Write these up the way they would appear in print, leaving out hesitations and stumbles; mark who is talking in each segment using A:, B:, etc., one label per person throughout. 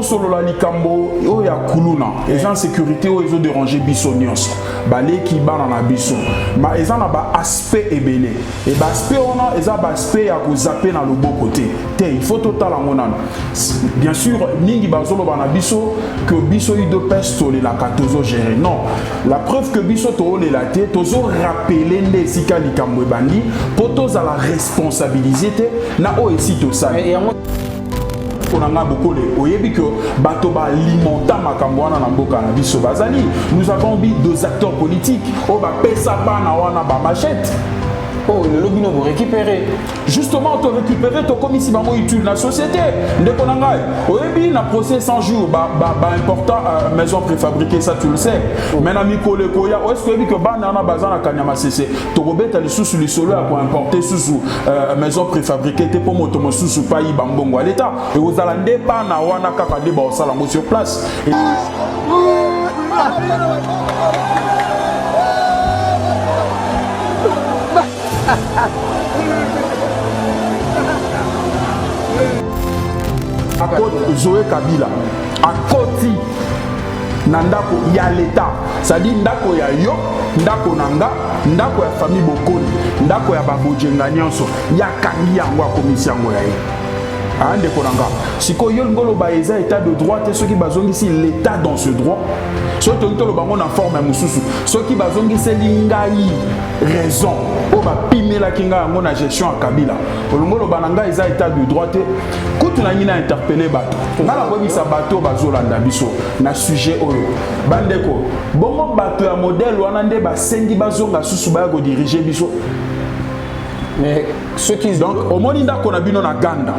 A: to solo la likambo o ya kuluna les en sécurité o ils ont dérangé biso nyonso balé ki bana na biso ma ils en a ba aspect ebelé et ba aspect on a ils a ba aspect ya ko zapper na le bon côté te il faut total en monana bien sûr mingi bazolo bana biso que biso i de peste la katozo gérer non la preuve que biso to le la té tozo rappeler les sika likambo bandi potos à la responsabilité na o ici tout ça on a beaucoup de oyebi que bato ba alimenta makambo wana na mboka na biso bazali nous avons vu deux acteurs politiques o ba pesa bana wana ba machette.
B: Oh, le lobby nous récupérer.
A: Justement, tu récupérer ton comme ici, utile la société. Ndeko nangai. Oyebi na procès 100 jours, important maison préfabriquée, ça tu le sais. Maintenant mi kole koya, est-ce que que bana na bazana kanyama cc. To robeta le sous le solo à quoi importer sous maison préfabriquée te pour moto sous pas y bambongo à l'état. Et vous allez pas na wana kaka de ba sala sur place. À côté Zoé Kabila, à côté Nandako ya l'État, c'est-à-dire Ndako ya yo, Ndako nanga, Ndako ya famille Bokoni, Ndako ya Babojenga nyonso, ya kangi yango commission yango ya ye. Ande konanga. Siko yo ngolo ba eza état de droit te ceux qui bazongi si l'état dans ce droit. Ceux qui ont le bango na forme mususu. Ceux qui bazongi c'est lingai raison. O ba pime la kinga ngo na gestion à Kabila. Olongolo bananga eza état de droit te. Kutu na nyina interpeller bato. Ngala bobi sa bato bazolanda biso na sujet oyo. Bandeko, bongo bato ya modèle wana nde ba sengi bazonga susu ba go diriger biso.
B: Mais ceux qui
A: donc au moni ndako na bino na ganda.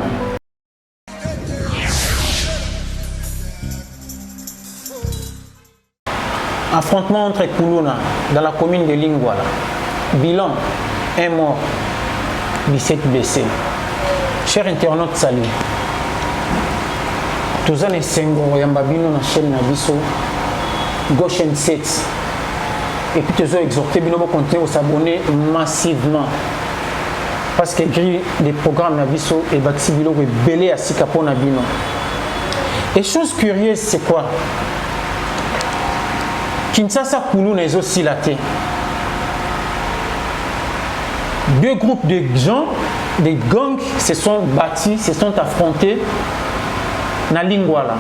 B: Affrontement entre Kuluna dans la commune de Lingwala. Bilan, 1 mort, 17 blessés. Chers internautes, salut. Tous les Sengo, Yambabino, na chaîne Nabiso, Goshen 7. Et puis, tous les exhortés, Bino, continuer à s'abonner massivement. Parce que grille des programmes Nabiso et Baxi Bilo, belé à Sikapo Nabino. Et chose curieuse, c'est quoi? Kinshasa Kuluna est aussi laté. Deux groupes de gens, des gangs, se sont battus, se sont affrontés na Lingwala.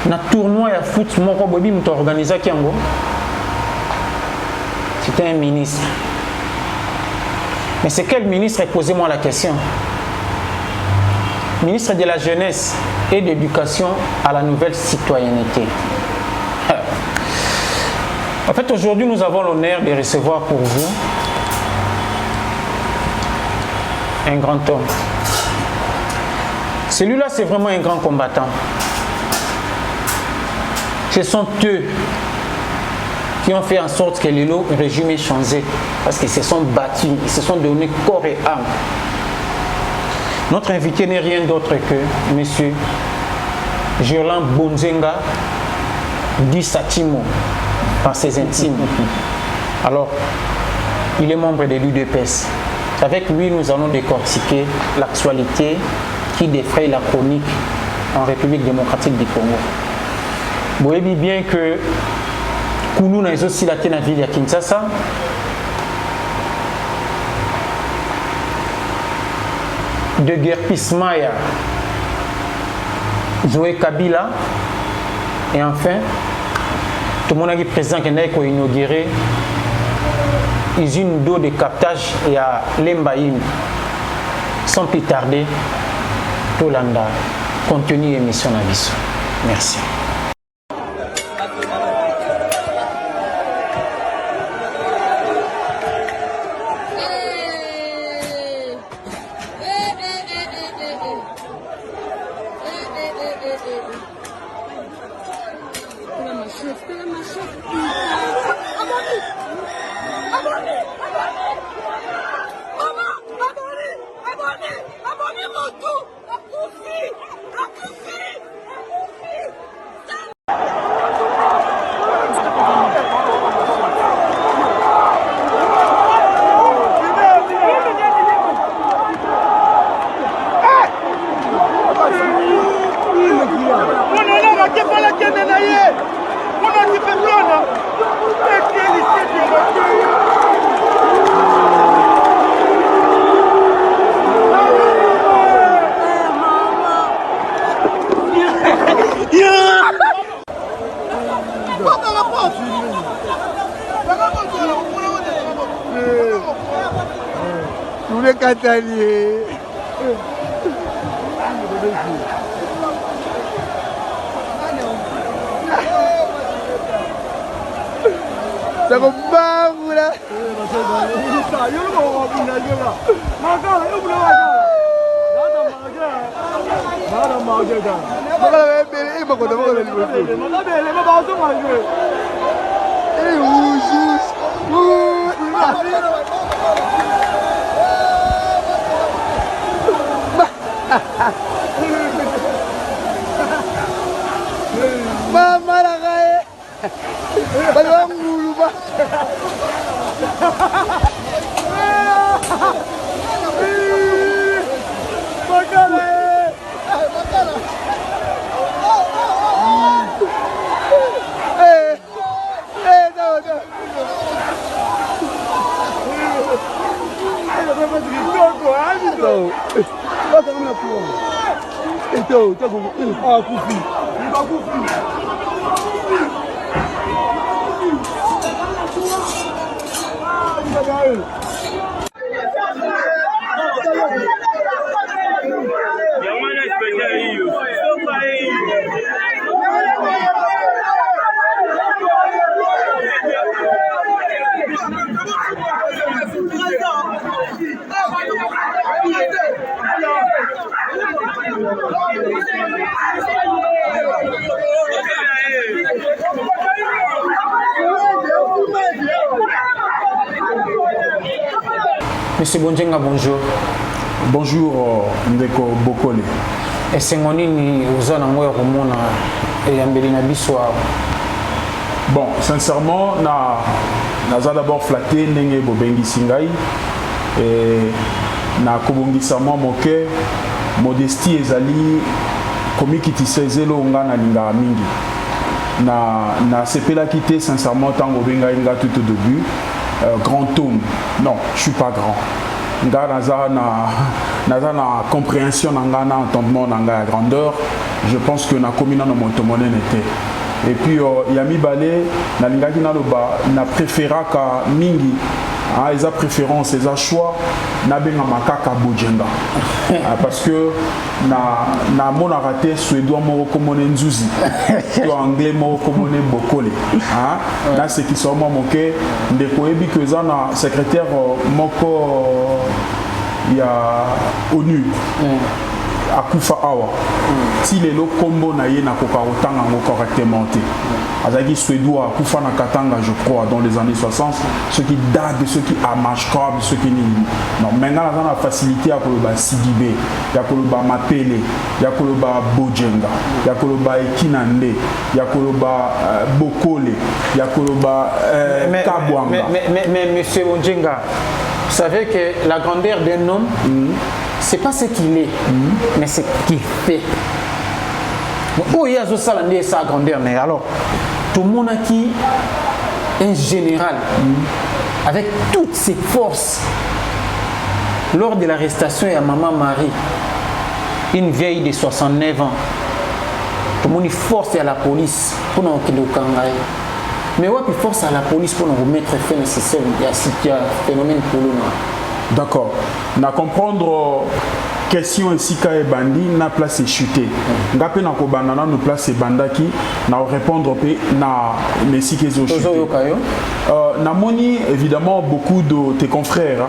B: Na tournoi à foot, mon bobi m'a organisé Kiango. C'était un ministre. Mais c'est quel ministre? Posez-moi la question. Ministre de la Jeunesse et d'éducation à la nouvelle citoyenneté. En fait, aujourd'hui, nous avons l'honneur de recevoir pour vous un grand homme. Celui-là, c'est vraiment un grand combattant. Ce sont eux qui ont fait en sorte que le régime ait changé. Parce qu'ils se sont battus, ils se sont donnés corps et âme. Notre invité n'est rien d'autre que M. Gerland Bonzenga dit Satimo par ses intimes. Alors, il est membre de l'UDPS. Avec lui, nous allons décortiquer l'actualité qui défraye la chronique en République démocratique du Congo. Vous voyez bien que Kuluna est aussi la ville de Kinshasa. De Guerpis Maya, Zoé Kabila, et enfin, tout le monde a dit président qui a inauguré usine d'eau de captage et à Lembaïm. Sans plus tarder, Tolanda continue l'émission Nabiso. Merci. Monsieur Bonjenga, bonjour.
A: Bonjour, Ndeko Bokole.
B: Et c'est mon ni aux anangwa romona et ambelina biswa.
A: Bon, sincèrement, naza d'abord flatté ndenge bobengi singai et na kobongisa moi moke modestie ezali komikiti sezelo ngana linga mingi. Na sepela quitté sincèrement tant bobenga inga tout au début. Grand homme, non, je suis pas grand. Nga na compréhension na entendement na grandeur. Je pense que na commune na montomone n'était. Et puis yami balé na lingaki na loba na préféra ka mingi. Ah, ils ont préférence, ils ont choix. Na benga makaka bojenga. Parce que na mon raté suédois mo komone nzuzi. To anglais mo komone bokole. Hein? Là c'est qui sont moi moké ndeko ebi que za na secrétaire moko ya ONU. Akufa awa. Si les locaux combo na ye na koka otanga correctement. Azaki suédois Akufa na Katanga je crois dans les années 60, ceux qui daguent, ceux qui amashkab, ceux qui non maintenant on a la facilité à koloba Sidibé, ya koloba Mapele, ya koloba Bojenga, ya koloba Ekinande, ya koloba Bokole, ya koloba Kabwanga.
B: Mais monsieur Bojenga, vous savez que la grandeur d'un homme c'est pas ce qu'il est, mais ce qu'il fait. Oh, il y a sa grandeur. Alors, tout le monde qui est un général, avec toutes ses forces, lors de l'arrestation de Maman Marie, une vieille de 69 ans, tout le monde force à la police pour nous faire. Mais ouais, force à la police pour nous remettre fin à ce phénomène pour nous.
A: D'accord. Na comprendre question ici ka bandi na place chuté. Ngapé na ko banana no place bandaki na répondre pe na messi kezo chuté. Na moni évidemment beaucoup de tes confrères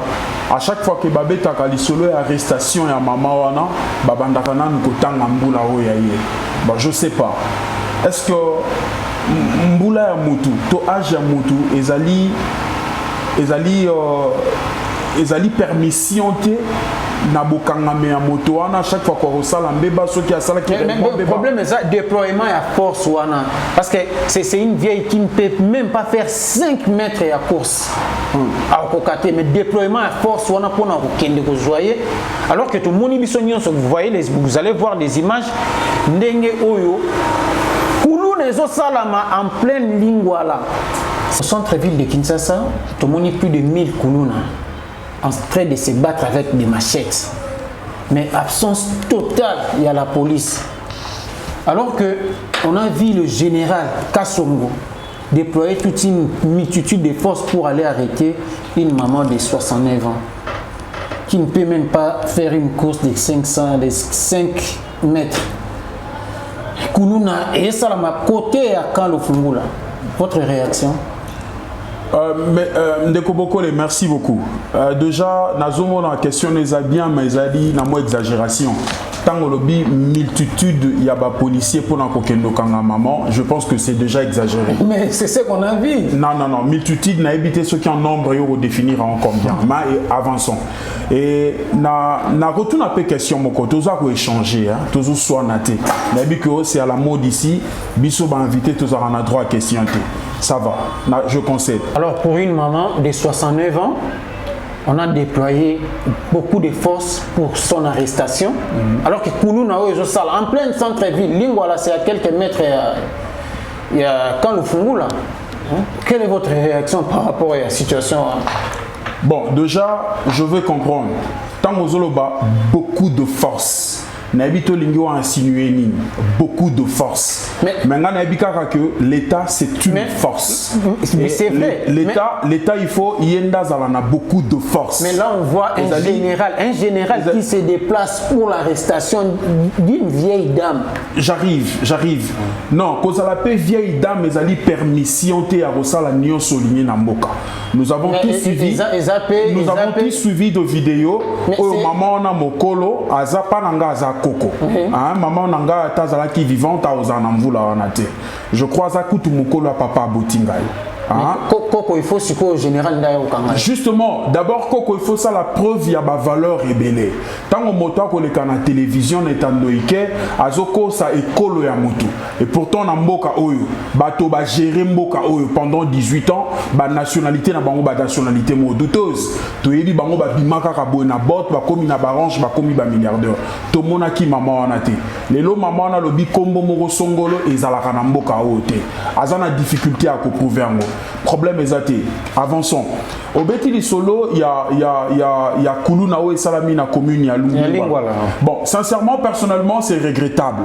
A: à chaque fois que babeta kali solo arrestation ya mama wana babandaka na ko tanga mbula oya ye. Bah je sais pas. Est-ce que mbula ya mutu to âge ya mutu ezali permission te na bokangame ya moto wana chaque fois qu'on resala mbeba soki asala ki
B: le problème c'est le déploiement à force wana parce que c'est une vieille qui ne peut même pas faire 5 mètres à course à kokate mais déploiement à force wana pour na kokende ko joyer alors que tout le monde biso nyonso vous voyez vous allez voir des images ndenge oyo les autres salama en pleine Lingwala. Au centre-ville de Kinshasa, tout le monde plus de 1000 Kuluna en train de se battre avec des machettes. Mais absence totale, il y a la police. Alors que on a vu le général Kassongo déployer toute une multitude de forces pour aller arrêter une maman de 69 ans qui ne peut même pas faire une course de 5 mètres. Kuluna et Salama côté à Kalo Fungula. Votre réaction?
A: Ndeko Bokole, merci beaucoup. Déjà, Nazomo dans la question les a bien, mais ils a dit na moins exagération. Tant que lobby multitude, il y a des policiers pour la kokendo kanga maman. Je pense que c'est déjà exagéré.
B: Mais c'est ce qu'on a vu.
A: Non, multitude n'a évité ceux qui en nombre et au définir en combien. Mais avançons. Et na retourne un peu question mon côté. Tous à échanger, hein. Tous soit naté. N'habite que c'est à la mode ici. Bissot va inviter tous à un droit à question. Ça va, je concède.
B: Alors pour une maman de 69 ans, on a déployé beaucoup de forces pour son arrestation. Alors que Koulouna, en plein centre-ville, Lingwala, c'est à quelques mètres, il y a quand le Fungula. Quelle est votre réaction par rapport à la situation?
A: Bon, déjà, je veux comprendre. Tant que beaucoup de force. N'habite Lingio a insinué beaucoup de force. Maintenant, que l'État c'est une force.
B: Mais c'est vrai.
A: L'État, il faut a beaucoup de force.
B: Mais là, on voit un général qui se déplace pour l'arrestation d'une vieille dame.
A: J'arrive. Non, cause à la paix vieille dame, mais elle a permission à Rosala Nyon souligné Namboka. Nous avons tous suivi de vidéos où maman on a mokolo, azapa nanga azakoko. Maman nanga tazala qui vivante à Ozanamvula wanate. Je crois à kutu mokolo à papa Botingaï.
B: Koko, il faut ce qu'au général Ndayo.
A: Justement, d'abord, Koko, il faut ça la preuve, il y a ma valeur rébellée. Tant que moto a collé la télévision, n'étandoïke, azoko ça école ya moto. Et pourtant, na mboka oyo, bato ba gérer mboka oyo pendant 18 ans, ba nationalité na bango ba nationalité mo douteuse. To yebi bango ba bimaka ka boy na bot, ba komi na barange, ba komi ba milliardaire. To mona ki maman wana te. Lelo maman na lobi kombo moko songolo ezalaka na mboka oyo te. Azana difficulté à ko prouver ngo. Problème exacté. Avançons. Au Betili Solo, il y a Koulouna et Salami na commune, il y a Lingwala. Bon, sincèrement, personnellement, c'est regrettable.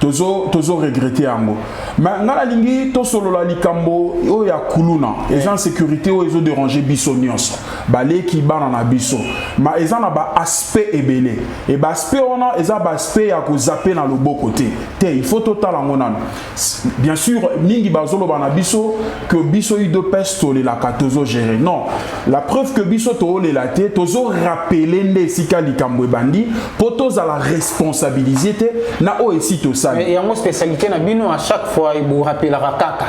A: Tozo regretté en mot. Mais ngala lingi to solo la likambo, il y a Koulouna. Les gens en sécurité ils ont dérangé biso nyonso. Balé qui ban en abisso. Mais ils ont un aspect ébélé. Et aspect on a ils ont aspect à ko zapper dans le beau côté. Il faut total en monan. Bien sûr, mingi bazolo ban abisso que biso de pesto les la tozo gérer. Non. La preuve que biso to les la té tozo rappeler les sika likambo bandi pour tous à la responsabilité na o ici to ça.
B: Mais il y a une spécialité na bino à chaque fois il vous rappellera kaka.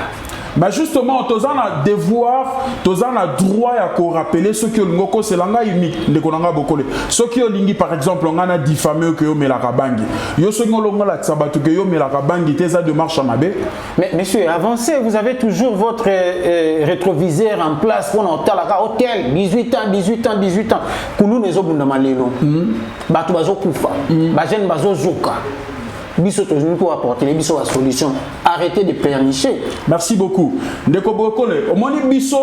A: Mais justement, tous en a devoir, tous en a droit à rappeler ce que le ngoko c'est l'anga unique de konanga bokole. Ce qui est lingi par exemple on a diffamé que yo melaka bangi. Yo ce ngolonga la tsabatu que yo melaka bangi teza de marche en abe.
B: Mais monsieur, avancez, vous avez toujours votre rétroviseur en place pour notre hôtel 18 ans. Kulu nezo bunda malelo. Batu bazo kufa. Ba jeune bazo zuka. Biso toujours pour apporter les biso la solution. Arrêtez de pleurnicher.
A: Merci beaucoup. Ndeko Bokole, au moins biso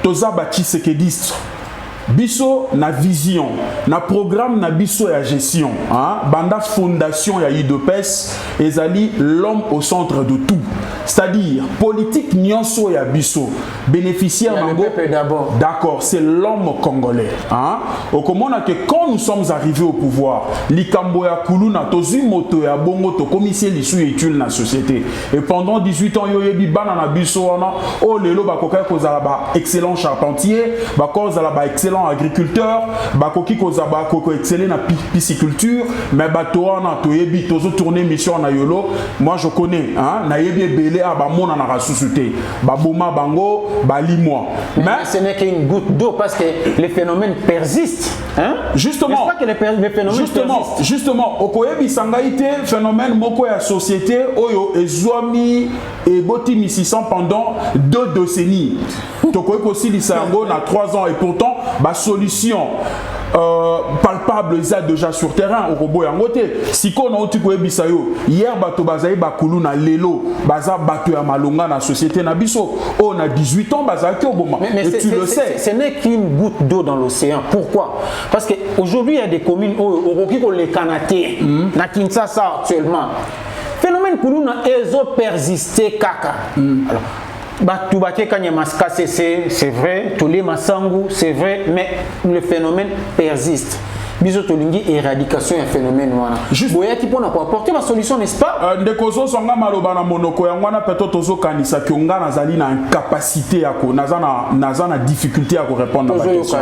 A: toza bati sekedistre. Biso na vision, na programme na biso ya gestion, hein? Banda fondation ya IDPES ezali l'homme au centre de tout. C'est-à-dire politique nyonso ya biso, bénéficiaire
B: mango d'abord.
A: D'accord, c'est l'homme congolais, hein? Au komona que quand nous sommes arrivés au pouvoir, likambo ya kuluna tozi moto ya bongo to commissaire lisu étude na société. Et pendant 18 ans yo yebi bana na biso wana, oh lelo ba koka kozala ba excellent charpentier, ba kozala ba excellent agriculteur, bakoki kozaba koko exceller na pisciculture, mais batoana to yebi tozo tourner mission na yolo. Moi je connais, hein, na yebi belé a ba mona na rasusute, ba boma bango, ba limoi.
B: Mais ce n'est qu'une goutte d'eau parce que les phénomènes persistent, hein?
A: Justement,
B: que les phénomènes persistent.
A: Justement, okoyebi sangaite phénomène moko ya société oyo ezwami et boti misisant pendant 2 décennies. Tokoyeko aussi lisango na 3 ans et pourtant ba solution palpable ça déjà sur terrain au robot yango te siko na uti ko ebisa yo hier bato bazai bakulu na lelo baza bato ya malonga na société na biso on a 18 ans baza ki oboma
B: mais tu le sais ce n'est qu'une goutte d'eau dans l'océan. Pourquoi? Parce que aujourd'hui il y a des communes au Roki ko les Kanaté na Kinshasa actuellement phénomène kuluna ezo persister kaka alors Batu Baké Kanyamaska c'est vrai, Tolé Masangu c'est vrai, mais le phénomène persiste. Biso tolingi éradication un phénomène wana. Juste boya qui pona apporter ma solution n'est-ce pas?
A: Ndekozo songa maloba na monoko ya ngwana peut-être tozo kanisa ki nga nazali na incapacité ya ko nazana difficulté à répondre à la question.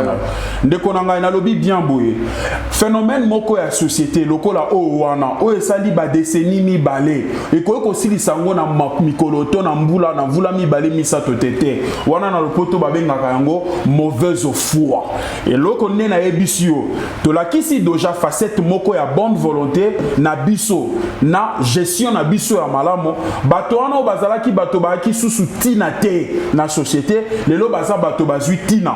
A: Ndeko nanga na lobi bien boye. Phénomène moko ya société lokola o wana o esali ba décennie mi balé et ko sili sango na mikoloto na mvula mi balé misato tete. Wana na lopoto babengaka yango mauvaise foi. Et loko ne na ebisio to la kisi déjà facette moko ya bonne volonté na biso na gestion na biso ya malamo bato wana bazalaki bato baki susu tina te na société lelo baza bato bazui tina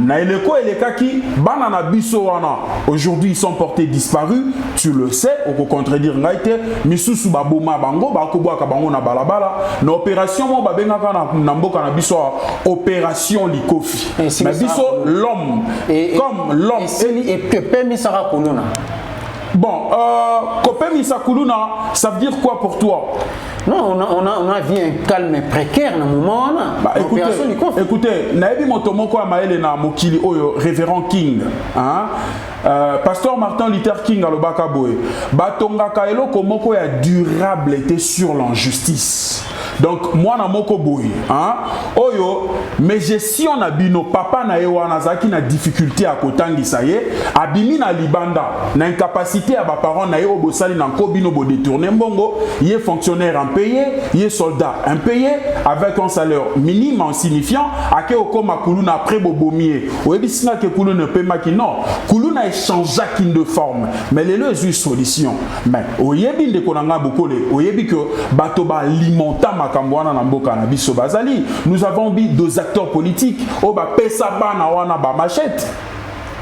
A: na eleko elekaki bana na biso wana aujourd'hui ils sont portés disparus tu le sais au contredire ngaite misusu baboma bango bakobwaka bango na balabala na opération mo babengaka na mboka na biso opération likofi na biso l'homme comme l'homme
B: et Misara Kuluna.
A: Bon, Kopé Misa Kuluna, ça veut dire quoi pour toi?
B: Non, on a vu un calme précaire dans le moment.
A: Bah, écoutez, Naebi Motomoko Amaele na Mokili Oyo, révérend King, hein? Pasteur Martin Luther King à l'Obaka Boé, Batonga Kaelo Komoko ya durable était sur l'injustice. Donc, moi, na moko boy, hein, oyo, mais gestion na bino, papa na ewana zaki na difficulté à kotangi ça y est, abimi na libanda, na incapacité à ba parents na yo bosali na kobino bo détourner mbongo, yé fonctionnaire impayé, yé soldat impayé, avec un salaire minime insignifiant, ake okoma kuluna après bobomier, oebisina ke kuluna pe maki non, kuluna échange de forme, mais les deux une solution, mais oyebi de konanga bokole, oyebi que batoba alimenta nous avons vu deux acteurs politiques au ba pesa bana wana ba machette.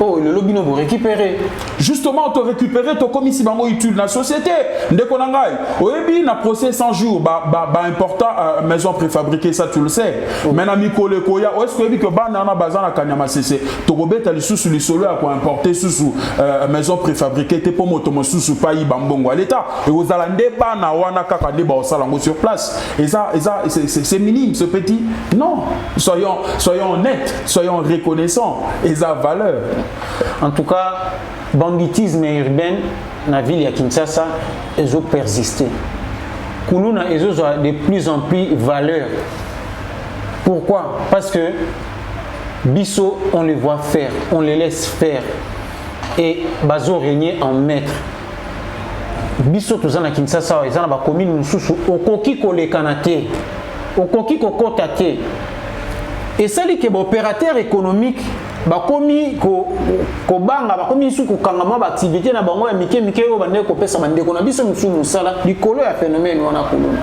B: Oh, le lobby nous récupérer.
A: Justement, tu récupérer ton commis si bango utile dans la société. Ndeko nangai. Oyebi na procès 100 jours ba important maison préfabriquée ça tu le sais. Maintenant mi kole koya est-ce que oyebi que bana na bazana kanyama cc. To robeta li susu li solo à importer susu maison préfabriquée te pour moto susu pa yi bambongo à l'état. Et aux alande bana wana kaka de ba osalango sur place. Et ça c'est minime ce petit. Non, soyons honnêtes, soyons reconnaissants et ça valeur.
B: En tout cas, banditisme urbain dans la ville de Kinshasa, ils ont persisté. Kuluna, ils ont de plus en plus valeur. Pourquoi? Parce que Bisso, on les voit faire, on les laisse faire. Et Bazo régner en maître. Bisso, tout ça dans Kinshasa, ils ont la commune Moussoussou, au Koki Kole Kanate, au Koki Koko Tate. Et ça dit que l'opérateur économique, bakomi ko banga bakomi su ko kangama ba activité na bango ya mike o bande ko pesa bande ko na biso musu musala likolo ya phénomène wana kuluna.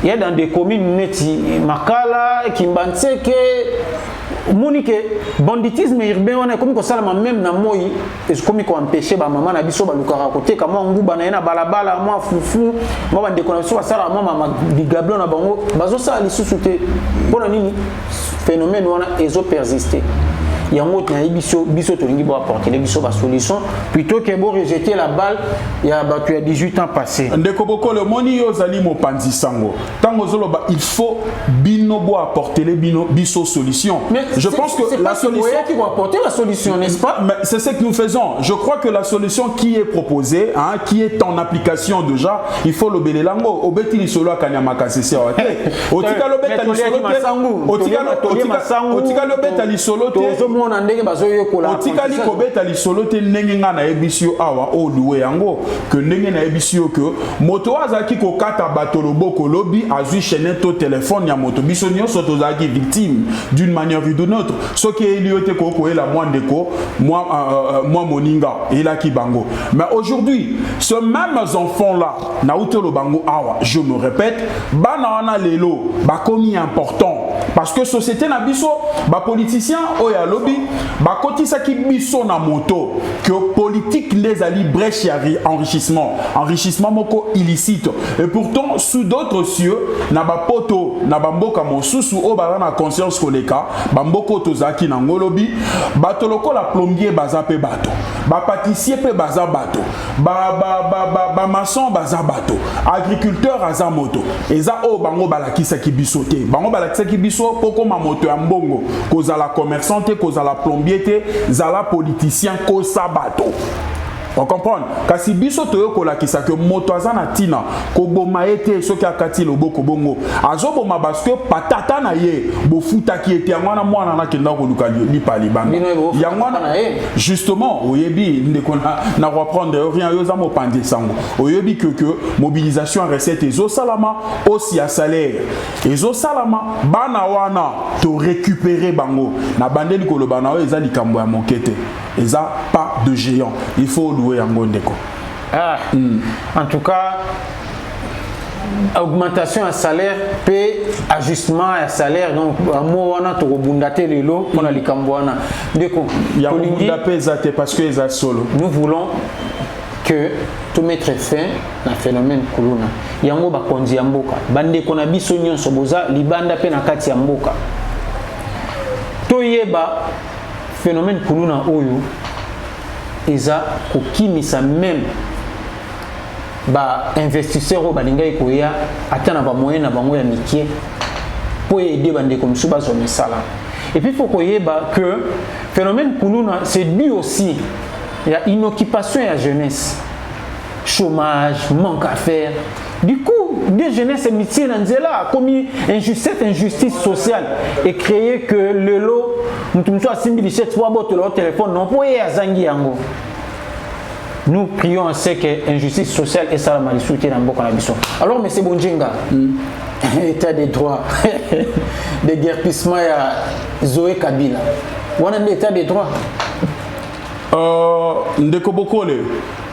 B: Il y a dans des communes neti Makala, Kimbanseke, monique banditisme urbain on est comme ko sala même na moyi et comme ko empêcher ba maman na biso ba lukara côté kama nguba na ina balabala moi fufu moi bande ko na biso sala mama bigablo na bango bazo sala lisusu te pona nini phénomène wana ezo persister. Il y a un autre biso tolingi bo apporter les biso ba solution plutôt que bo rejeter la balle il y a 18 ans passé.
A: Ndeko boko le moni yo zali mo panzi sango. Tango zoloba il faut bino bo apporter les biso solution.
B: Mais
A: je pense que la solution
B: qui va apporter la solution, n'est-ce pas?
A: Mais c'est ce que nous faisons. Je crois que la solution qui est proposée, hein, qui est en application déjà, il faut l'obéler lango. Obeti li solo akanyama kasese wa te. Otika lobeta li solo te. Otika lobeta li solo te. Otikali kobeta li solo te ndenge nga na ebisio awa o luwe yango que ndenge na ebisio que moto azaki ko kata bato loboko lobi azui chaîne to téléphone ya moto biso nyonso tozaki victime d'une manière ou d'une autre ce qui est lié ko ko ela moi ndeko moi moninga ela ki bango mais aujourd'hui ce même enfants là na utelo bango awa je me répète bana wana lelo ba komi important parce que société na biso ba politicien oya lobby ba kotisa ki biso na moto que politique les ali brèche ya enrichissement moko illicite et pourtant sous d'autres cieux na ba poto na ba mboka mosusu o ba na conscience koleka ba mboko tozaki na ngolobi bato lokola plombier baza pe bato ba pâtissier pe baza bato ba maçon baza bato agriculteur aza moto eza o bango balakisa ki biso te bango balakisa ki biso poko ma moto ya mbongo kozala commerçant te kozala plombier te zala politicien ko sabato. On comprend kasi biso toyo kolakisa que moto azana tina ko boma ete soki akati loboko bongo azoboma parce que patata na ye bofuta ki ete ngwana mwana na kenda ko luka li pali banga yangwana justement oyebi ndeko na reprendre rien yo za mo pande sango oyebi que mobilisation recette ezo salama aussi à salaire ezo salama bana wana to récupérer bango na bandeli ko lobana eza likambo ya mokete eza pas de géant il faut
B: en tout cas, augmentation à salaire, paie, ajustement à salaire. Donc, moi, on a tout rebondaté les lots, on a les cambouana.
A: Il y a parce que les solo.
B: Nous voulons que tout mettre fin à phénomène Kuluna. Yango ba konzi yamboka. Bande kona biso nyonso boza libanda pe na kati ya mboka. Toyeba phénomène Kuluna oyo. Eza kokimisa même ba investisseurs au balinga ekoya atana ba moyen na bango ya mikie pour aider bande comme ça bazo misala. Et puis faut koyeba que phénomène Kuluna c'est dû aussi il y a inoccupation et la jeunesse, chômage, manque à faire. Du coup, des jeunesses métiers a commis injustice sociale et créé que le lot, nous téléphone, non pour y yango. Nous prions à ce que l'injustice sociale et ça la soutien dans beaucoup d'ambition. Alors, M. Bonjenga, état des droits, des guerpissements à Zoé Kabila. On a un état des droits.
A: Ndeko Bokole,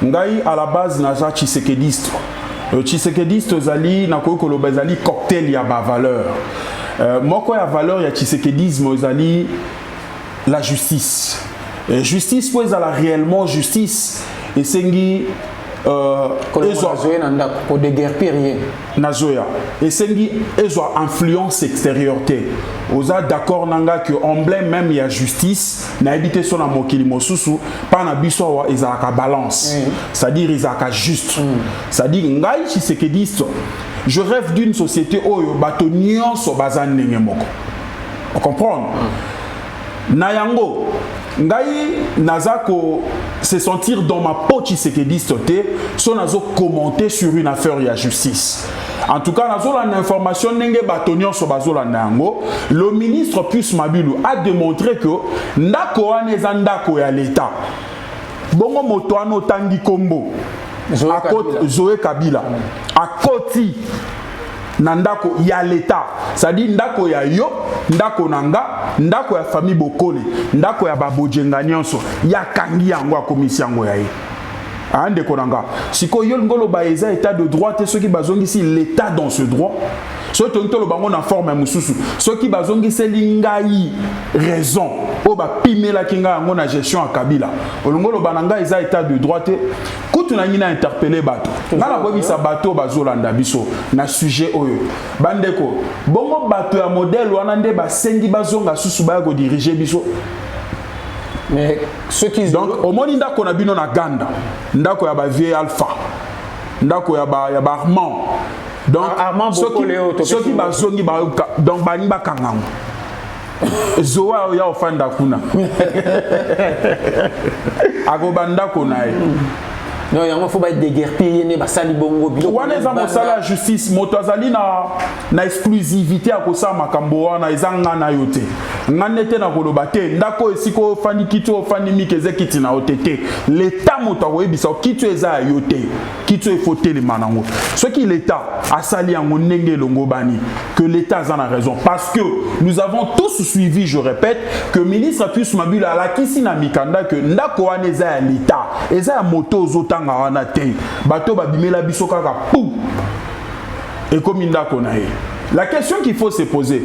A: ngai à la base naza Tshisekediste. Tshisekediste ozali na koyokolo bazali cocktail ya ba valeur. Moko ya valeur ya Tshisekedisme ozali la justice. Justice pour ezala réellement justice et sengi
B: pour de guerre rien
A: nazoya et sengi ezo influence extérieure te oza d'accord nanga que emblème même ya justice na habité son mokili mosusu pa na biso wa ezaka balance c'est-à-dire ezaka juste c'est-à-dire ngai Tshisekediste je rêve d'une société oyo bato nyonso bazan ndenge moko on comprend na yango ngai nazako se sentir dans ma peau Tshisekediste te so nazo commenter sur une affaire ya justice. En tout cas nazo la information nenge batonyon so bazola nango le ministre Pius Mabilu a démontré que ndako wana eza ndako ya l'état. Bongo moto ano tangi kombo Zoé Kabila akoti na ndako ya l'état, c'est-à-dire ndako ya yo, ndako nanga, ndako ya famille Bokole, ndako ya babojenga nyonso, ya kangi yango akomisi yango ya ye. Ande konanga. Siko yo ngolo ba eza état de droit te ceux qui bazongi si l'état dans ce droit. Ceux qui ont bango na forme mususu. Ceux qui bazongi se lingai raison. O ba pimela kinga yango na gestion à Kabila. Olongolo bananga eza état de droit te. Kutu na ngina interpeller bato. Ngala ko bisa bato bazolanda biso na sujet oyo. Bandeko, bongo bato ya modèle wana nde ba sengi bazonga susu ba ko diriger biso.
B: Mais ceux qui
A: donc au monde ndako na bino na Ganda, ndako ya ba vieil Alpha, ndako ya ba Armand. Donc
B: Armand
A: ceux qui bazongi ba donc ba nimba kangango. Zoa ya ofanda kuna. Ago bandako na ye.
B: Non, il faut pas être déguerpi, il y a sali bongo bilo.
A: Wana eza mosala justice moto azali na exclusivité akosa makambo wana ezanga na yote. Nganete na koloba te ndako esiko fani kitu ofani mikeze kiti na otete. L'état moto akoyebisa kitu eza yote. Kitu efote le manango. Ce qui l'état asali yango ndenge longo bani que l'état a raison parce que nous avons tous suivi, je répète, que ministre Pius Mabilu a la kisi na mikanda que ndako wana eza ya l'état. Eza ya moto zota bato babimela biso kaka pou et comme ndako na ye La question qu'il faut se poser,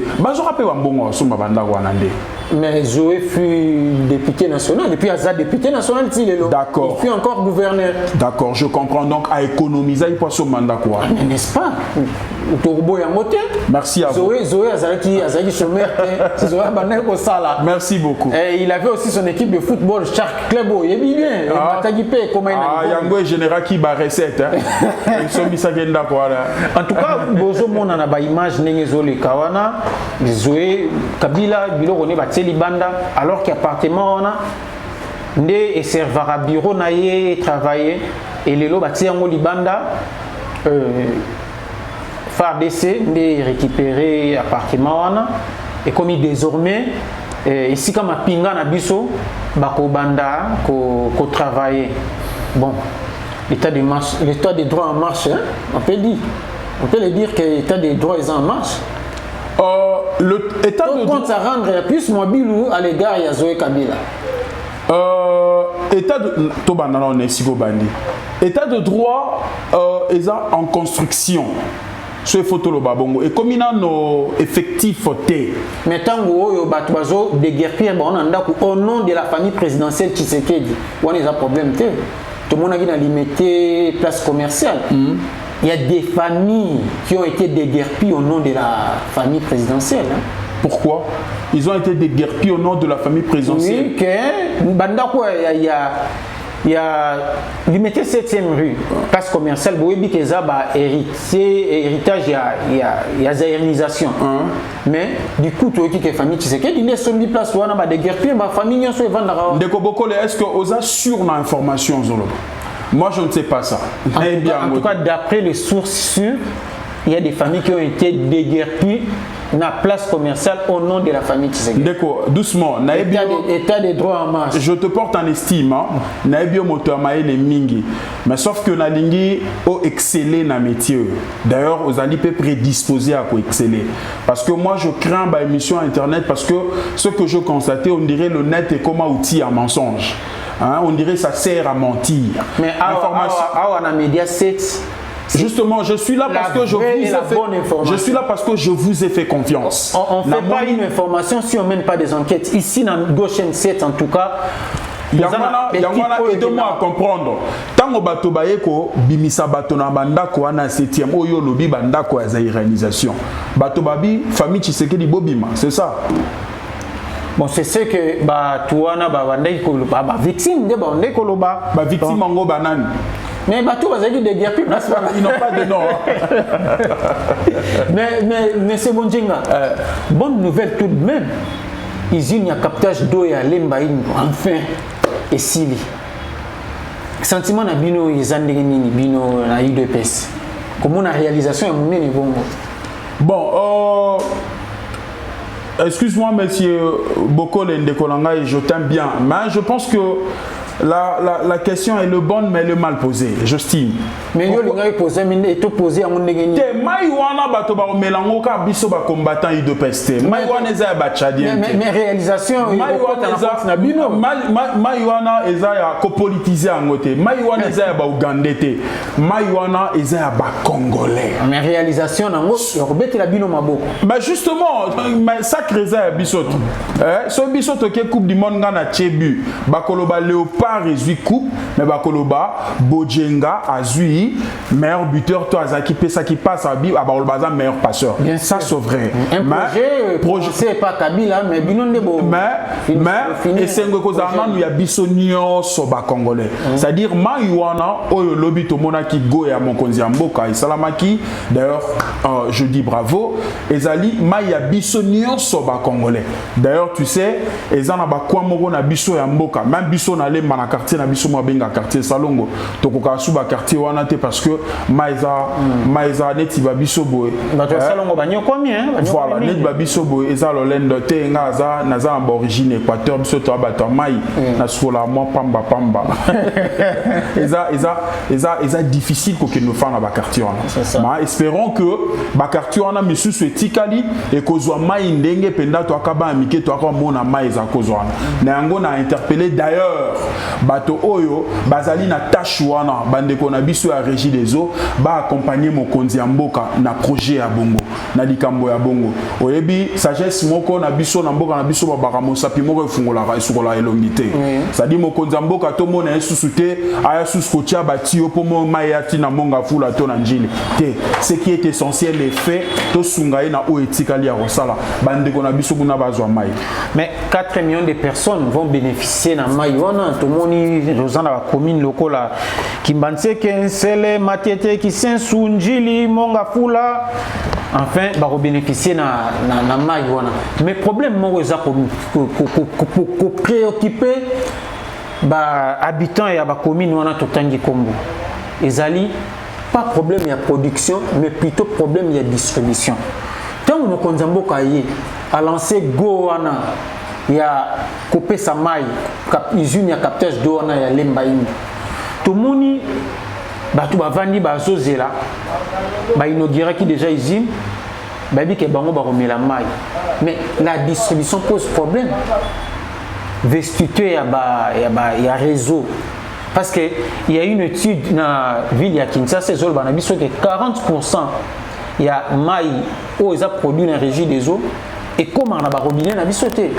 B: mais Zoé fut député national, depuis Azad député national,
A: d'accord.
B: Il fut encore gouverneur.
A: D'accord, je comprends. Donc à économiser, il faut son mandat quoi.
B: Mais n'est-ce pas?
A: Merci à vous.
B: Zoé Azaki chômeur.
A: Merci beaucoup.
B: Et il avait aussi son équipe de football, Shark Club. Il est bien.
A: Yango est général qui bat recette.
B: En tout cas, Bozo mon a ba image n'engezoli kawana, Zoé Kabila bilo kone ba Libanda alors qu'appartement on a ndé et servara bureau naie travailler et lelo ba tiango Libanda FARDC ndé récupérer appartement on a et comme désormais ici comme a pinga na biso ba ko banda ko travailler bon l'état de marche, l'état des droits en marche, hein? On peut le dire que l'état des droits est en marche.
A: L'état de
B: compte à rendre plus mobile à l'égard de Zoé Kabila.
A: État de droit est en construction. Ce photo le babongo et comme il a nos effectifs votés.
B: Mais tant que des guerriers au nom de la famille présidentielle Tshisekedi, on a un problème. Tout le monde a limité place commerciale. Il y a des familles qui ont été déguerpies au nom de la famille présidentielle. Hein.
A: Pourquoi? Ils ont été déguerpis au nom de la famille présidentielle.
B: Oui, il y a limité 7e rue, place commerciale, héritage, il y a zérénisation. Mais du coup, tu as dit que la famille, tu sais qu'il y a une place où on a des guerres, ma famille, est-ce
A: que vous avez sur l'information? Moi, je ne sais pas ça.
B: En tout cas, d'après les sources sûres, il y a des familles qui ont été déguerpies dans la place commerciale au nom de la famille Tshisekedi.
A: D'accord, doucement.
B: État des droits en marche.
A: Je te porte en estime. Mais sauf que Nalingi a excellé dans le métier. D'ailleurs, aux alliés peuvent prédisposer à exceller. Parce que moi, je crains ma émission Internet parce que ce que je constatais, on dirait le net est comme un outil à mensonge. Hein? On dirait que ça sert à mentir.
B: Mais à média 7.
A: Justement, je suis là parce que je vous ai fait confiance.
B: On ne fait pas une information si on ne mène pas des enquêtes. Ici, dans Gauchen 7, en tout cas,
A: aide-moi à comprendre. Tant que bato bayeko bimisa bato na bandako na 7e oyo lobi bandako ya zairisation. Bato babi famille Tshisekedi bobima, c'est ça.
B: Bon, c'est ce que tuana victime de
A: victime ngo banane.
B: Mais bateau va dire des guerres,
A: ils n'ont pas de nom.
B: mais c'est bon Djenga. Bonne nouvelle tout de même. Usine à captage d'eau et à l'embaïn, enfin, et Sili. Sentiment na bino izandengeni bino na UDPS. Comment la réalisation est mon niveau.
A: Bon, excuse-moi monsieur Bokol Ndekolanga et je t'aime bien, mais je pense que la question est le bonne mais le mal posée, j'estime.
B: Mais yo linga posé mais to posé à mon ndengeni.
A: Te mai wana bato ba melango ka biso ba combattant UDPS. Mai wana eza ba tchadien.
B: Mais réalisation
A: mai wana eza ya ko politiser angote. Mai wana eza ya ba Ougandais te. Mai wana eza ya ba Congolais.
B: Mais réalisation nango ya ko betela bino maboko.
A: Mais justement, sacré eza ya biso to. So biso to ke coupe du monde ngana Tchebu. Ba koloba Léopard ezui coupe mais ba koloba Bojenga azui meilleur buteur, toi Azaki Pesa qui passe à Bib, à Barolbaza, meilleur passeur.
B: Bien
A: ça c'est vrai.
B: Un projet c'est pas Kabila, mais Binon de Bo.
A: Mais et c'est que il y a Bissonio Soba Congolais. C'est-à-dire Mayuana, Oyo Lobi Tomona qui go et à mon Konziamboka et Salamaki. D'ailleurs, je dis bravo. Ezali Maya Bissonio Soba Congolais. D'ailleurs, tu sais, Ezana Bakwamogo na Bisso et Mboka. Même Bisso na Lemba na quartier na Bisso Mabenga quartier Salongo. Tokoka Suba quartier wana parce que Maïza neti babiso boy. Voilà, net babiso boy eza lolendo te ngaza naza en origine Équateur biso to abato mai na sola moi pamba. Eza difficile que nous fassions ba quartier wana. Mais espérons que ba quartier wana misusu etikali et kozwa mai ndenge penda to akaba amike to akamona mai za kozwana. Na yango na interpellé d'ailleurs bato oyo bazali na tâche wana bandeko na biso ya régie des eaux ba accompagner mokonzi ya mboka na projet ya bongo na likambo ya bongo oyebi sagesse moko na biso na mboka na biso babaka mosapi moko efungolaka esukola elongi te ça dit mokonzi ya mboka to mona esusu te aya susu kotia batio po mo mayati na monga fula to na njili te ce qui est essentiel les faits to sungaye na o etikali ya rosala bandeko na biso kuna bazwa mai.
B: Mais 4 millions de personnes vont bénéficier na mai wana to moni rozana la commune lokola Kimbanseke Nsele Matete Kisensu Njili Monga Fula enfin va bénéficier na mai wana. Mais problème mo eza ko préoccuper ba habitants ya ba commune wana to tangi kombo ezali pas problème il y a production mais plutôt problème il y a distribution. Tant que mokonzi mboka ye a lancé go wana ya couper sa maille usine ya captage d'eau wana ya lemba indi tomoni bato bavandi bazozela ba inauguré qui déjà usine babi ke bango ba remela maille mais la distribution pose problème vestitué ya réseau parce que il y a une étude dans la ville ya Kinshasa zol bana biso que 40% il y a maille où ils ont produit la régie des eaux et comment on a robinet na bisoté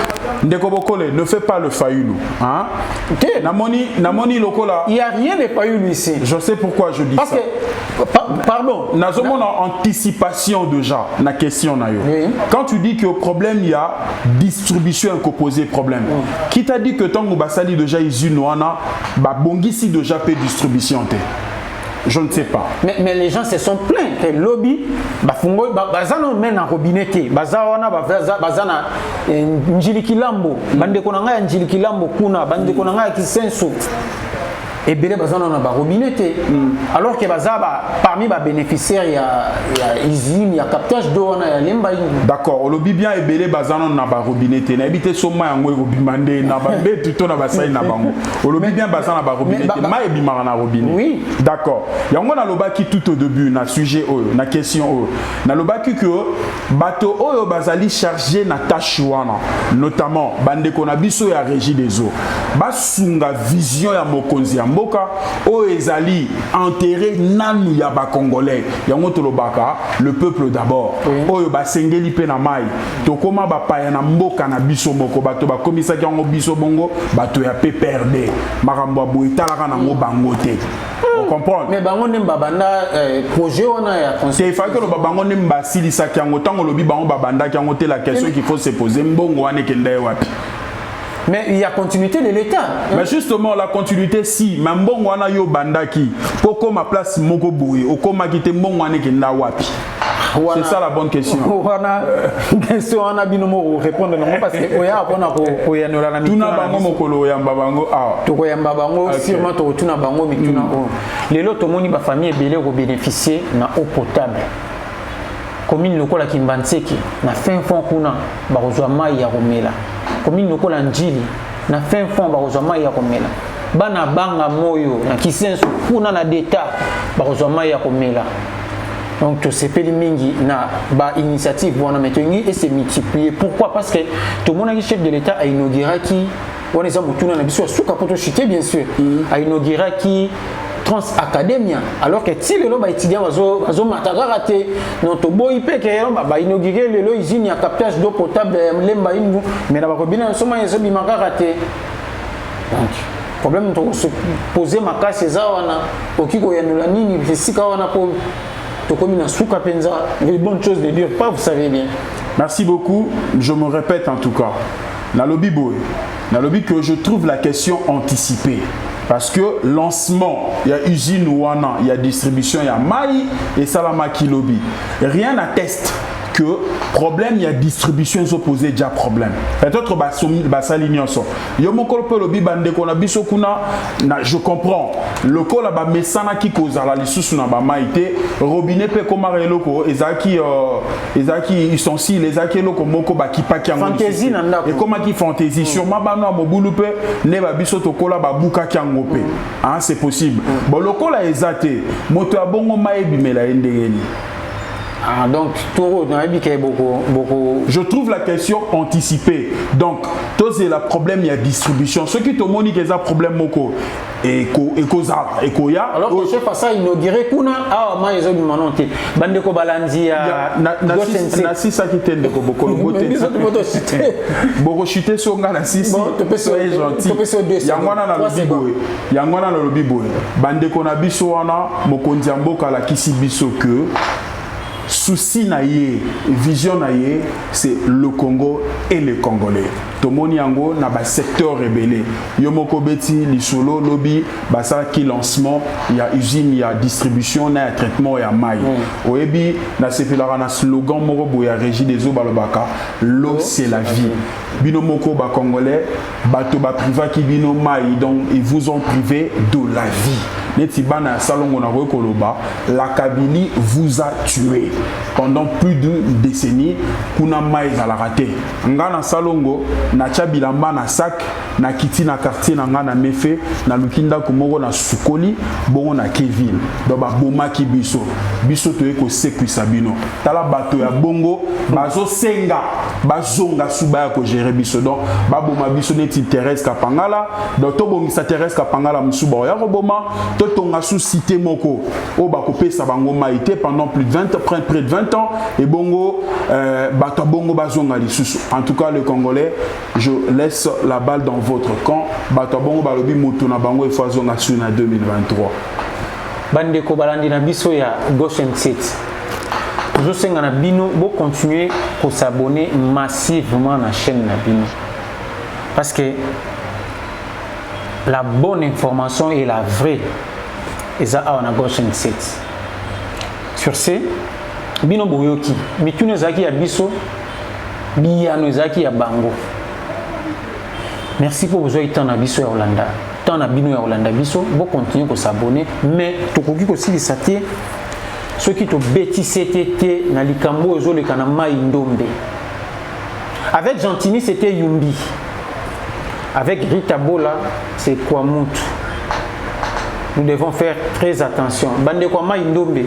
A: ndeko bokole ne fait pas le fayoulou hein namoni lokola
B: il y a rien de fayoulou ici
A: je sais pourquoi je dis
B: parce
A: ça
B: pardon
A: nazomona anticipation déjà na question na yo
B: oui.
A: Quand tu dis que problème il y a distribution incomposé problème qui t'a dit que tango basali déjà usine wana ba bongisi déjà pe distribution te. Je ne sais pas.
B: Mais les gens se sont plaints que le lobby, bazana mène en robinet, bazana bazana njilikilambo, bande konanga njilikilambo kuna, bande konanga kisenso. Et belé bazana na ba robinet. Alors que bazaba parmi ba bénéficiaires il y a usine, il y a captage d'eau na ya lemba.
A: D'accord, au lobby bien et belé bazana na ba robinet. Na habité soma yango robimande na ba betuto na ba sai na bango. Au lobby bien bazana ba robinet, ma e bimara na robinet.
B: Oui.
A: D'accord. Yango na lobaki tout au début na sujet oyo, na question oyo. Na lobaki que bato oyo bazali chargé na tâche wana, notamment bande ko na biso ya régie des eaux. Basunga vision ya mokonzi ya mboka oyo ezali enterré nanu ya ba congolais. Yango to lobaka le peuple d'abord. Oyo basengeli pe na mai. To koma ba paya na mboka na biso moko bato ba komisa ki yango biso bongo bato ya PPRD. Makambo boy talaka na ngo bango te. On comprend.
B: Mais bango nemba banda projet wana ya
A: conseil. C'est que le bango nemba silisa ki yango tango lobi bango babanda ki yango te la question qu'il faut se poser mbongo wane kenda wapi.
B: Mais il y a continuité de l'État.
A: Mais justement, la continuité, si, mais bon, on a yo bandaki, pour ma place moko boui, ou comme ma quitté mon wane qui n'a wapi. C'est ça la bonne question.
B: Question on a binomo répondre non parce que oya apona ko ya no la
A: tuna bango mokolo ya mbabango ah
B: to ko ya mbabango sûrement to tuna bango mituna o lelo to moni ba famille belé ko bénéficier na eau potable. Commune lokola Kimbanseke na fin fond kuna ba kozwa mai ya komela. Commune lokola Njili na fin fond ba kozwa mai ya komela. Bana banga moyo na kisenso kuna na deta ba kozwa mai ya komela. Donc tout ces pays mingi na ba initiative bona metongi et se multiplier. Pourquoi? Parce que tout le monde chef de l'État a inauguré qui on est mutuna na biso suka poto chité bien sûr. A inauguré qui Trans Academia alors que si le ba étudiant bazo matagaraté non to boy pe que ba inauguré le usine ya captage d'eau potable lemba ingu mais na ba kobina soma yeso bi makaraté. Donc problème to se poser makasi za wana okiko ya nula nini sika wana po une bonne chose de dire, pas vous savez bien.
A: Merci beaucoup. Je me répète en tout cas. Dans le lobby que je trouve la question anticipée. Parce que lancement, il y a usine Wana, il y a distribution, il y a Maï et Salamaki lobby. Rien n'atteste que problème, il y a distribution, ils ont posé déjà problème. Peut-être je comprends. Le col là mesana qui cause la lisusu na ba maïté robinet pe koma reloko ezaki ustensiles ezaki loko moko ba kipaki yango
B: fantaisie na ndako
A: et comment qui fantaisie sûrement ba no mobulu pe ne ba biso to kola ba buka kyango pe hein c'est possible bon le col là ezate moto ya bongo maï bimela ndengeni
B: Ah, donc, tout beaucoup.
A: Je trouve la question anticipée. Donc, tout c'est le problème, il y a distribution. Ce qui te montre qu'il y a un problème, et Koya.
B: Alors, le chef a ça inauguré, Kuna, ah, moi, ils ont demandé, Bandeko Balandi,
A: Nassi, ça qui t'aide, Boko chuté sur nga Nassi, soyez gentil. Yangwana na lobi boy. Bandeko na biso wana, mokonzi mboka la kisi biso que souci na ye, vision na ye, c'est le Congo et les Congolais. Tomoni yango na ba secteur rebelle. Yomoko beti lisolo lobby basa ki lancement, il y a usine, il y a distribution, il y a traitement, il y a maille. Oebi na sefelara na slogan moko boya régie des eaux balobaka, l'eau c'est la vie. Bino moko ba Congolais, bato ba priva ki bino maille, donc ils vous ont privé de la vie. Neti bana salongo na koloba, la Kabylie vous a tué pendant plus d'une décennie. Kuna maille à la raté. Ngana salongo na chabilamba na sac na kiti na quartier na ngana mefe na lukinda kumoko na sukoli bongo na Kevin. Donc ba bomaki biso to eko sécuisa bino. Tala bato ya bongo bazo senga bazonga suba ko gérer biso. Donc ba boma biso neti Thérèse Kapangala. Donc to bongisa Thérèse Kapangala musuba ya roboma to tonga sous cité moko o ba kopesa bango maïté pendant plus de 20 ans et bongo bato bongo bazonga lisusu. En tout cas le Congolais, je laisse la balle dans votre camp. Bato bongo balobi moto na bango ifo zonga sur na 2023.
B: Bande ko balandi na biso ya Goshen City. Je sais que bino bo continuer pour s'abonner massivement à la chaîne na bino. Parce que la bonne information est la vraie. Et ça on a Goshen City. Sur ce, bino boyoki, mais tu nous zaki ya biso, biya nous zaki ya bango. Merci pour vous être en abisso à Hollanda. Tant à bino à Hollanda biso, vous continuez à s'abonner, mais tu peux aussi les sater. Ceux qui te bêtissent c'était na likambo ezo le kanama indombe. Avec Gentini c'était Yumbi. Avec Rita Bola c'est Kwamutu. Nous devons faire très attention. Bande Kwama indombe.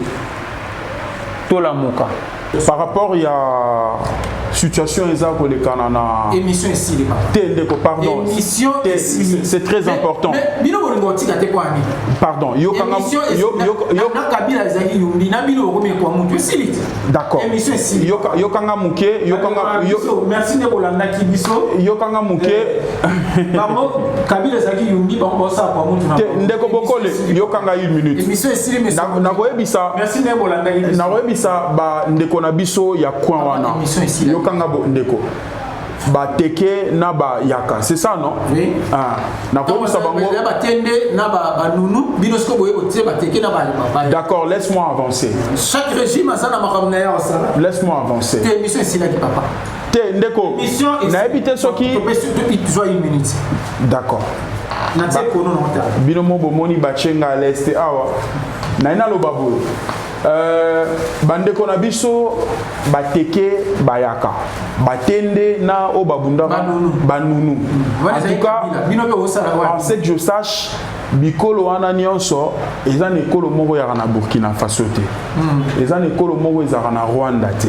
B: Tola Moka.
A: Par rapport il y a situation exacte les Canana.
C: Émission ici
A: pardon.
C: Émission
A: c'est très important. Pardon. D'accord.
C: Émission ici.
A: Yokanga muke,
C: merci de Bolanda ki biso.
A: Yokanga muke.
C: Maman Kabila zaki yumbi bango sa kwa mutu na.
A: Ndeko bokole yokanga 1 minute.
C: Émission ici mais
A: na koyebisa.
C: Merci de Bolanda ki biso.
A: Na koyebisa ba ndeko na biso ya coin wana. Yokanga ndeko ba teke na ba yaka, c'est ça non?
C: Oui.
A: Ah, na koyebisa bango
C: ba tende na ba nunu bino sko boye ko tie ba teke na ba.
A: D'accord, laisse-moi avancer.
C: Chaque régime a ça na makamna ya osala.
A: Laisse-moi avancer.
C: Te émission ici là qui papa.
A: Te ndeko na ebité soki
C: to peut surtout 1 minute.
A: D'accord.
C: Na tie ko non ta.
A: Bino mo bomoni ba chenga à l'est awa. Na ina lo babo. Bandeko na biso bateke bayaka batende na o babunda banunu. En tout cas, en ce que je sache, bikolo wana nyonso eza nekolo moko ya na Burkina Faso te. Eza nekolo moko ezaka na Rwanda te.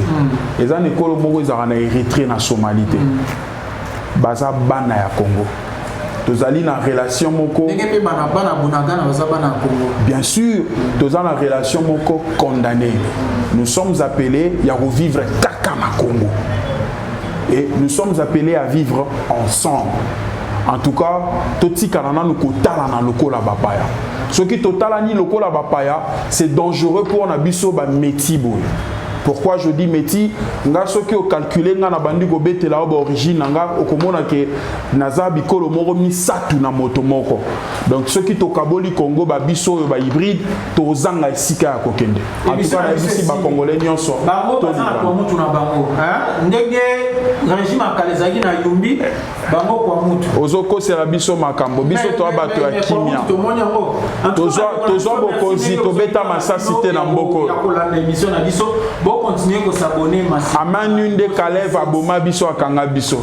A: Eza nekolo moko ezaka na Érythrée na Somalie te. Baza bana ya Congo. Tozali na relation moko. Bien sûr, tozali na relation moko condamnée. Nous sommes appelés à revivre kaka na Congo. Et nous sommes appelés à vivre ensemble. En tout cas, totika nana nous kotala na lokola bapaya. Ce qui totala ni lokola bapaya, c'est dangereux pour na biso ba métier boy. Pourquoi je dis métis? Nga soki o calculer nga na bandi go betela ba origine nga okomona ke naza bikolo moko mi satu na moto moko. Donc ceux qui to kaboli Congo ba biso ba hybride to zanga esika ya kokende. En tout cas na bisi ba congolais nyonso.
C: Bango bazana kwa mutu na bango. Ndenge régime akalezaki na Yumbi bango kwa mutu.
A: Ozoko sera biso makambo biso to abato ya kimia. Tozo bokonzi to beta masasi te na mboko.
C: Ya émission na biso. Continuer à s'abonner massivement.
A: Amanunde Kalev Aboma Biso Akanga Biso.